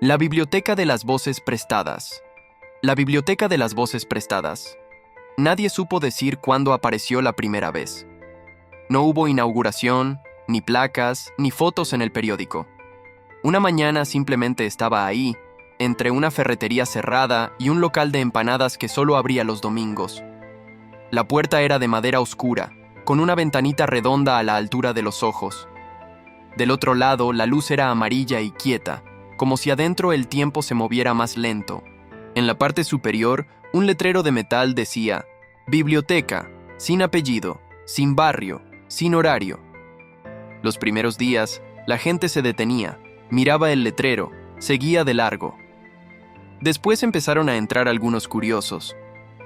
La Biblioteca de las Voces Prestadas. La Biblioteca de las Voces Prestadas. Nadie supo decir cuándo apareció la primera vez. No hubo inauguración, ni placas, ni fotos en el periódico. Una mañana simplemente estaba ahí, entre una ferretería cerrada y un local de empanadas que solo abría los domingos. La puerta era de madera oscura, con una ventanita redonda a la altura de los ojos. Del otro lado, la luz era amarilla y quieta, como si adentro el tiempo se moviera más lento. En la parte superior, un letrero de metal decía: Biblioteca, sin apellido, sin barrio, sin horario. Los primeros días, la gente se detenía, miraba el letrero, seguía de largo. Después empezaron a entrar algunos curiosos.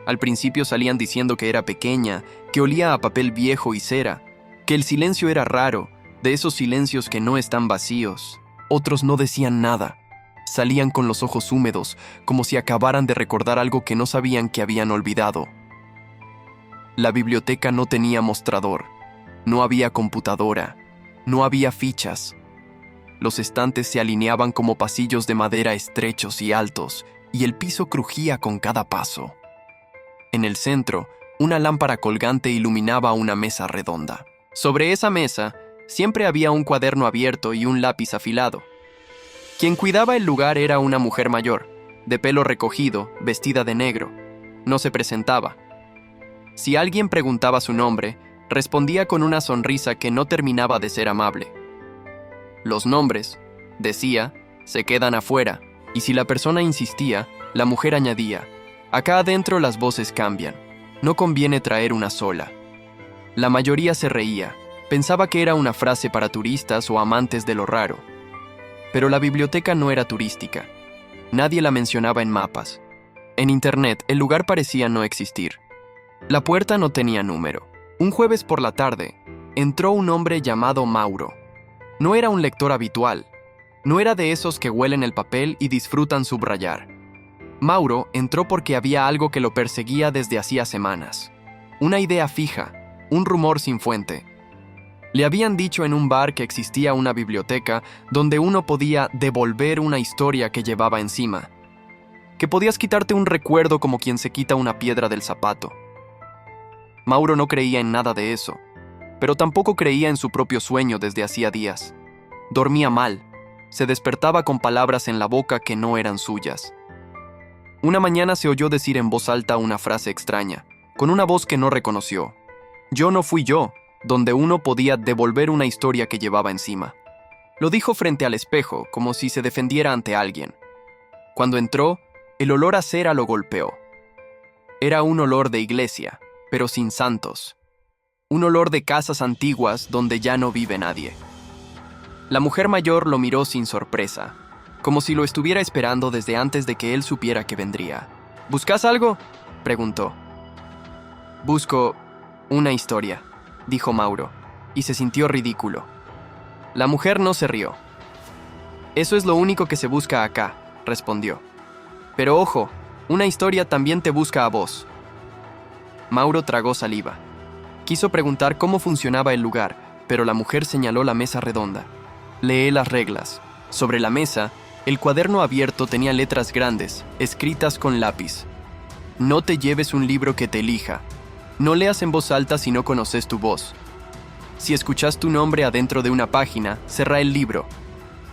Al principio salían diciendo que era pequeña, que olía a papel viejo y cera, que el silencio era raro, de esos silencios que no están vacíos. Otros no decían nada. Salían con los ojos húmedos, como si acabaran de recordar algo que no sabían que habían olvidado. La biblioteca no tenía mostrador, no había computadora, no había fichas. Los estantes se alineaban como pasillos de madera estrechos y altos, y el piso crujía con cada paso. En el centro, una lámpara colgante iluminaba una mesa redonda. Sobre esa mesa, siempre había un cuaderno abierto y un lápiz afilado. Quien cuidaba el lugar era una mujer mayor, de pelo recogido, vestida de negro. No se presentaba. Si alguien preguntaba su nombre, respondía con una sonrisa que no terminaba de ser amable. Los nombres, decía, se quedan afuera, y si la persona insistía, la mujer añadía: acá adentro las voces cambian, no conviene traer una sola. La mayoría se reía. Pensaba que era una frase para turistas o amantes de lo raro. Pero la biblioteca no era turística. Nadie la mencionaba en mapas. En internet, el lugar parecía no existir. La puerta no tenía número. Un jueves por la tarde, entró un hombre llamado Mauro. No era un lector habitual. No era de esos que huelen el papel y disfrutan subrayar. Mauro entró porque había algo que lo perseguía desde hacía semanas. Una idea fija, un rumor sin fuente. Le habían dicho en un bar que existía una biblioteca donde uno podía devolver una historia que llevaba encima. Que podías quitarte un recuerdo como quien se quita una piedra del zapato. Mauro no creía en nada de eso, pero tampoco creía en su propio sueño desde hacía días. Dormía mal, se despertaba con palabras en la boca que no eran suyas. Una mañana se oyó decir en voz alta una frase extraña, con una voz que no reconoció. Yo no fui yo, donde uno podía devolver una historia que llevaba encima. Lo dijo frente al espejo, como si se defendiera ante alguien. Cuando entró, el olor a cera lo golpeó. Era un olor de iglesia, pero sin santos. Un olor de casas antiguas donde ya no vive nadie. La mujer mayor lo miró sin sorpresa, como si lo estuviera esperando desde antes de que él supiera que vendría. ¿Buscas algo?, preguntó. Busco una historia, dijo Mauro, y se sintió ridículo. La mujer no se rió. Eso es lo único que se busca acá, respondió. Pero ojo, una historia también te busca a vos. Mauro tragó saliva. Quiso preguntar cómo funcionaba el lugar, pero la mujer señaló la mesa redonda. Lee las reglas. Sobre la mesa, el cuaderno abierto tenía letras grandes, escritas con lápiz. No te lleves un libro que te elija. No leas en voz alta si no conoces tu voz. Si escuchas tu nombre adentro de una página, cerrá el libro.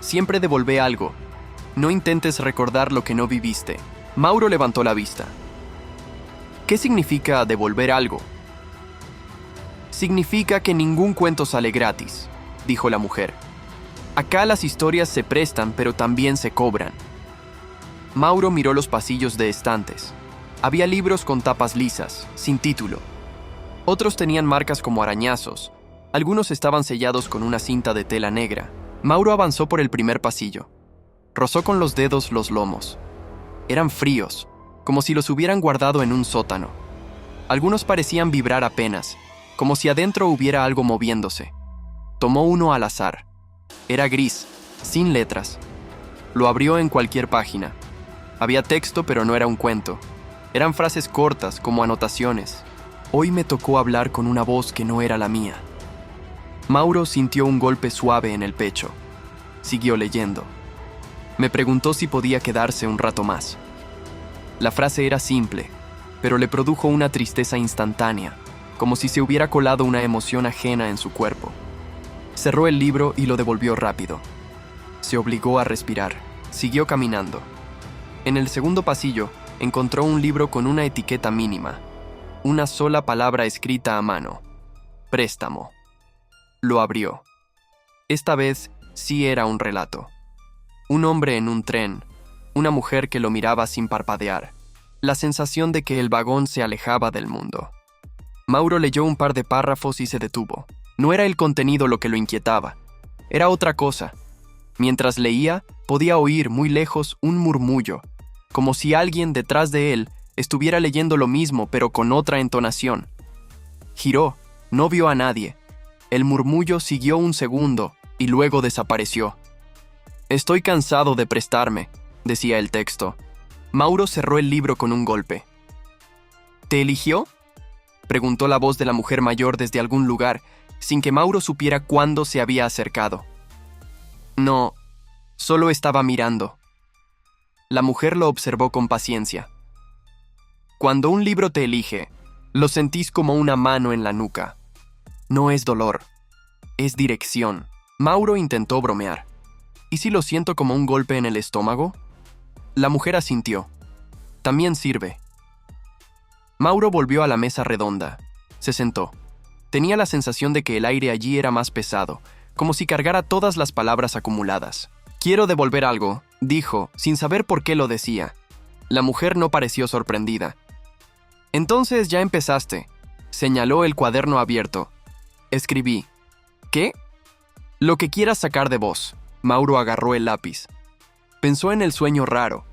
Siempre devolvé algo. No intentes recordar lo que no viviste. Mauro levantó la vista. ¿Qué significa devolver algo? Significa que ningún cuento sale gratis, dijo la mujer. Acá las historias se prestan, pero también se cobran. Mauro miró los pasillos de estantes. Había libros con tapas lisas, sin título. Otros tenían marcas como arañazos. Algunos estaban sellados con una cinta de tela negra. Mauro avanzó por el primer pasillo. Rozó con los dedos los lomos. Eran fríos, como si los hubieran guardado en un sótano. Algunos parecían vibrar apenas, como si adentro hubiera algo moviéndose. Tomó uno al azar. Era gris, sin letras. Lo abrió en cualquier página. Había texto, pero no era un cuento. Eran frases cortas, como anotaciones. Hoy me tocó hablar con una voz que no era la mía. Mauro sintió un golpe suave en el pecho. Siguió leyendo. Me preguntó si podía quedarse un rato más. La frase era simple, pero le produjo una tristeza instantánea, como si se hubiera colado una emoción ajena en su cuerpo. Cerró el libro y lo devolvió rápido. Se obligó a respirar. Siguió caminando. En el segundo pasillo, encontró un libro con una etiqueta mínima. Una sola palabra escrita a mano. Préstamo. Lo abrió. Esta vez sí era un relato. Un hombre en un tren, una mujer que lo miraba sin parpadear, la sensación de que el vagón se alejaba del mundo. Mauro leyó un par de párrafos y se detuvo. No era el contenido lo que lo inquietaba, era otra cosa. Mientras leía, podía oír muy lejos un murmullo, como si alguien detrás de él estuviera leyendo lo mismo pero con otra entonación. Giró, no vio a nadie. El murmullo siguió un segundo y luego desapareció. «Estoy cansado de prestarme», decía el texto. Mauro cerró el libro con un golpe. «¿Te eligió?», preguntó la voz de la mujer mayor desde algún lugar, sin que Mauro supiera cuándo se había acercado. «No, solo estaba mirando». La mujer lo observó con paciencia. «Cuando un libro te elige, lo sentís como una mano en la nuca. No es dolor, es dirección». Mauro intentó bromear. ¿Y si lo siento como un golpe en el estómago? La mujer asintió. También sirve. Mauro volvió a la mesa redonda. Se sentó. Tenía la sensación de que el aire allí era más pesado, como si cargara todas las palabras acumuladas. «Quiero devolver algo», dijo, sin saber por qué lo decía. La mujer no pareció sorprendida. «Entonces ya empezaste», señaló el cuaderno abierto. Escribí. «¿Qué?» «Lo que quieras sacar de vos». Mauro agarró el lápiz. Pensó en el sueño raro.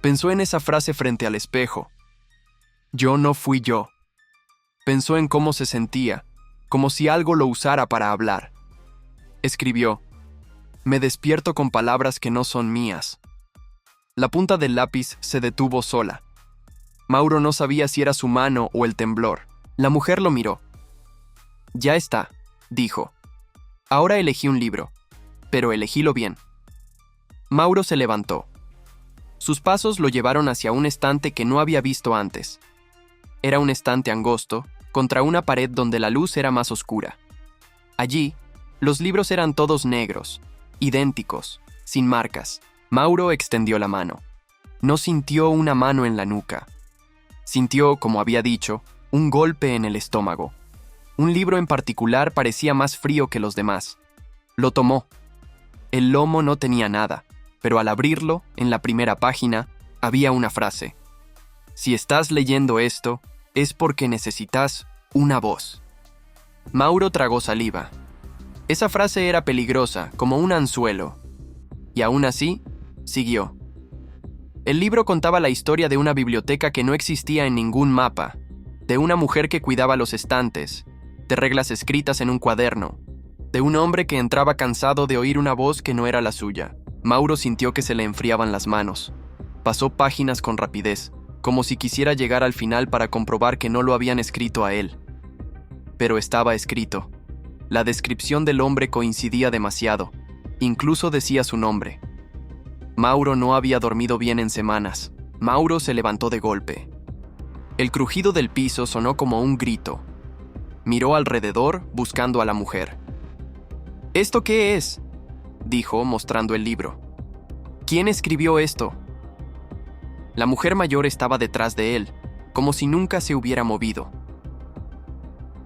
Pensó en esa frase frente al espejo. «Yo no fui yo». Pensó en cómo se sentía, como si algo lo usara para hablar. Escribió. «Me despierto con palabras que no son mías». La punta del lápiz se detuvo sola. Mauro no sabía si era su mano o el temblor. La mujer lo miró. «Ya está», dijo. «Ahora elegí un libro, pero elegílo bien». Mauro se levantó. Sus pasos lo llevaron hacia un estante que no había visto antes. Era un estante angosto, contra una pared donde la luz era más oscura. Allí, los libros eran todos negros, idénticos, sin marcas. Mauro extendió la mano. No sintió una mano en la nuca. Sintió, como había dicho, un golpe en el estómago. Un libro en particular parecía más frío que los demás. Lo tomó. El lomo no tenía nada, pero al abrirlo, en la primera página, había una frase. «Si estás leyendo esto, es porque necesitas una voz». Mauro tragó saliva. Esa frase era peligrosa, como un anzuelo. Y aún así, siguió. El libro contaba la historia de una biblioteca que no existía en ningún mapa, de una mujer que cuidaba los estantes, de reglas escritas en un cuaderno, de un hombre que entraba cansado de oír una voz que no era la suya. Mauro sintió que se le enfriaban las manos. Pasó páginas con rapidez, como si quisiera llegar al final para comprobar que no lo habían escrito a él. Pero estaba escrito. La descripción del hombre coincidía demasiado. Incluso decía su nombre. Mauro no había dormido bien en semanas. Mauro se levantó de golpe. El crujido del piso sonó como un grito. Miró alrededor, buscando a la mujer. «¿Esto qué es?», dijo, mostrando el libro. «¿Quién escribió esto?». La mujer mayor estaba detrás de él, como si nunca se hubiera movido.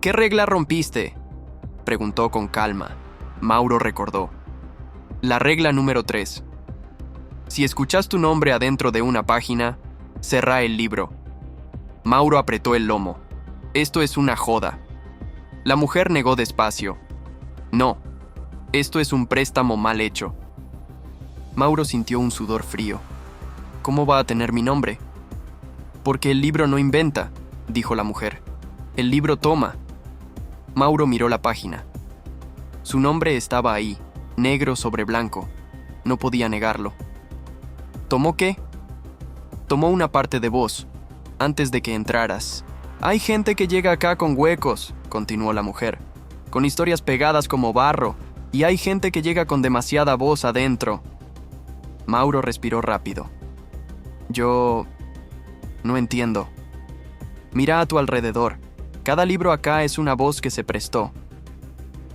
«¿Qué regla rompiste?», preguntó con calma. Mauro recordó. «La regla número 3. Si escuchas tu nombre adentro de una página, cerrá el libro». Mauro apretó el lomo. «Esto es una joda». La mujer negó despacio. «No, esto es un préstamo mal hecho». Mauro sintió un sudor frío. «¿Cómo va a tener mi nombre?». «Porque el libro no inventa», dijo la mujer. «El libro toma». Mauro miró la página. Su nombre estaba ahí, negro sobre blanco. No podía negarlo. «¿Tomó qué?». «Tomó una parte de vos, antes de que entraras». «Hay gente que llega acá con huecos», continuó la mujer, «con historias pegadas como barro, y hay gente que llega con demasiada voz adentro». Mauro respiró rápido. Yo... no entiendo. Mira a tu alrededor. Cada libro acá es una voz que se prestó.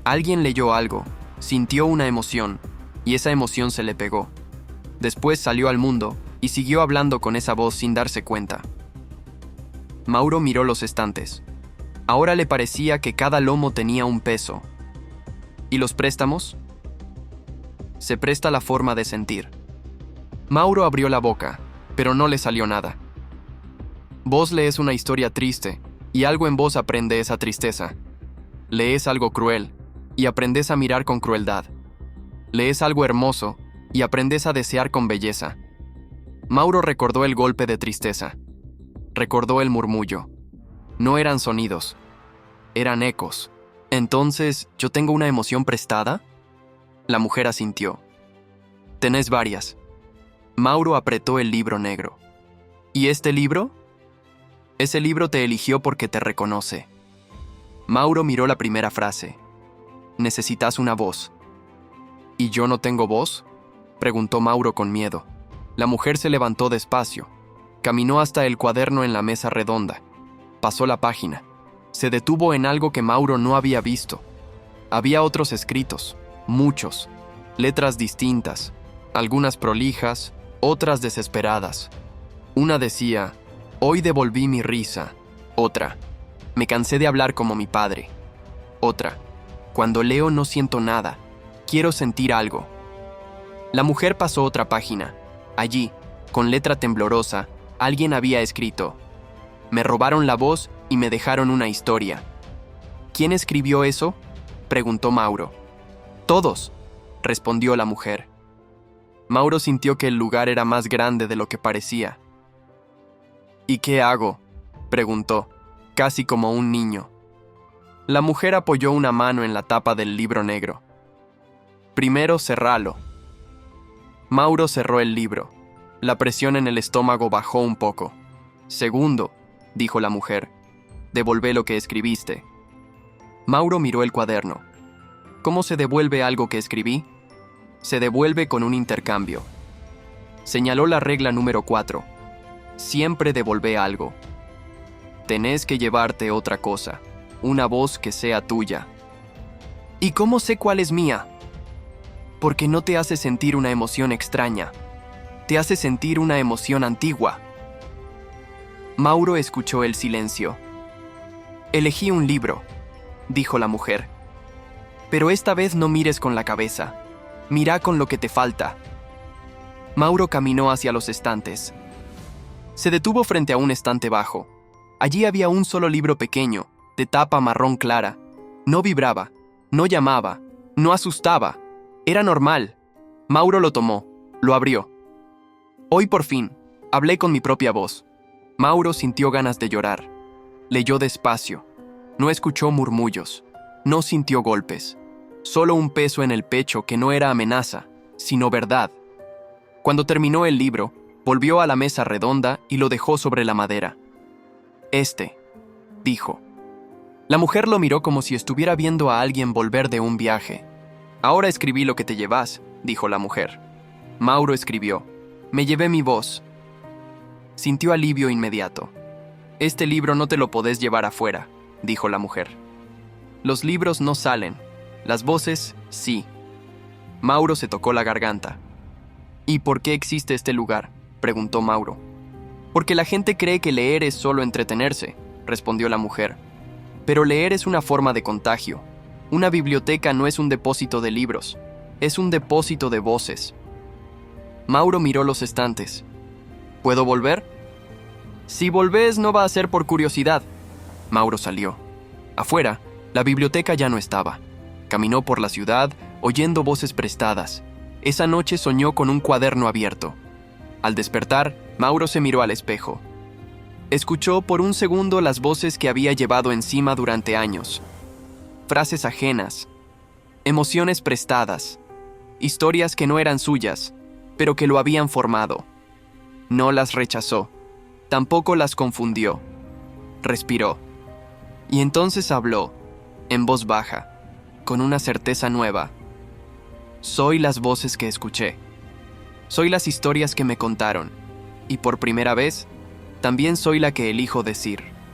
Alguien leyó algo, sintió una emoción, y esa emoción se le pegó. Después salió al mundo y siguió hablando con esa voz sin darse cuenta. Mauro miró los estantes. Ahora le parecía que cada lomo tenía un peso. ¿Y los préstamos? Se presta la forma de sentir. Mauro abrió la boca, pero no le salió nada. Vos lees una historia triste, y algo en vos aprende esa tristeza. Lees algo cruel, y aprendes a mirar con crueldad. Lees algo hermoso, y aprendes a desear con belleza. Mauro recordó el golpe de tristeza. Recordó el murmullo. No eran sonidos, eran ecos. Entonces, ¿yo tengo una emoción prestada? La mujer asintió. Tenés varias. Mauro apretó el libro negro. ¿Y este libro? Ese libro te eligió porque te reconoce. Mauro miró la primera frase. Necesitas una voz. ¿Y yo no tengo voz? Preguntó Mauro con miedo. La mujer se levantó despacio. Caminó hasta el cuaderno en la mesa redonda. Pasó la página. Se detuvo en algo que Mauro no había visto. Había otros escritos, muchos, letras distintas, algunas prolijas, otras desesperadas. Una decía, hoy devolví mi risa. Otra, me cansé de hablar como mi padre. Otra, cuando leo no siento nada, quiero sentir algo. La mujer pasó otra página. Allí, con letra temblorosa, alguien había escrito, me robaron la voz y me dejaron una historia. ¿Quién escribió eso? Preguntó Mauro. Todos, respondió la mujer. Mauro sintió que el lugar era más grande de lo que parecía. ¿Y qué hago?, preguntó, casi como un niño. La mujer apoyó una mano en la tapa del libro negro. Primero cerralo. Mauro cerró el libro. La presión en el estómago bajó un poco. Segundo, dijo la mujer, devolvé lo que escribiste. Mauro miró el cuaderno. ¿Cómo se devuelve algo que escribí? Se devuelve con un intercambio. Señaló la regla número 4. Siempre devolvé algo. Tenés que llevarte otra cosa, una voz que sea tuya. ¿Y cómo sé cuál es mía? Porque no te hace sentir una emoción extraña. Te hace sentir una emoción antigua. Mauro escuchó el silencio. Elegí un libro, dijo la mujer. Pero esta vez no mires con la cabeza. Mira con lo que te falta. Mauro caminó hacia los estantes. Se detuvo frente a un estante bajo. Allí había un solo libro pequeño, de tapa marrón clara. No vibraba, no llamaba, no asustaba. Era normal. Mauro lo tomó, lo abrió. Hoy por fin, hablé con mi propia voz. Mauro sintió ganas de llorar. Leyó despacio. No escuchó murmullos. No sintió golpes. Solo un peso en el pecho que no era amenaza, sino verdad. Cuando terminó el libro, volvió a la mesa redonda y lo dejó sobre la madera. Dijo. La mujer lo miró como si estuviera viendo a alguien volver de un viaje. Ahora escribí lo que te llevas, dijo la mujer. Mauro escribió. Me llevé mi voz. Sintió alivio inmediato. Este libro no te lo podés llevar afuera, dijo la mujer. Los libros no salen, las voces sí. Mauro se tocó la garganta. ¿Y por qué existe este lugar?, preguntó Mauro. Porque la gente cree que leer es solo entretenerse, respondió la mujer. Pero leer es una forma de contagio. Una biblioteca no es un depósito de libros, es un depósito de voces. Mauro miró los estantes. ¿Puedo volver? Si volvés no va a ser por curiosidad. Mauro salió. Afuera, la biblioteca ya no estaba. Caminó por la ciudad, oyendo voces prestadas. Esa noche soñó con un cuaderno abierto. Al despertar, Mauro se miró al espejo. Escuchó por un segundo las voces que había llevado encima durante años. Frases ajenas, emociones prestadas, historias que no eran suyas, pero que lo habían formado. No las rechazó, tampoco las confundió. Respiró. Y entonces habló, en voz baja, con una certeza nueva. Soy las voces que escuché. Soy las historias que me contaron, y por primera vez, también soy la que elijo decir.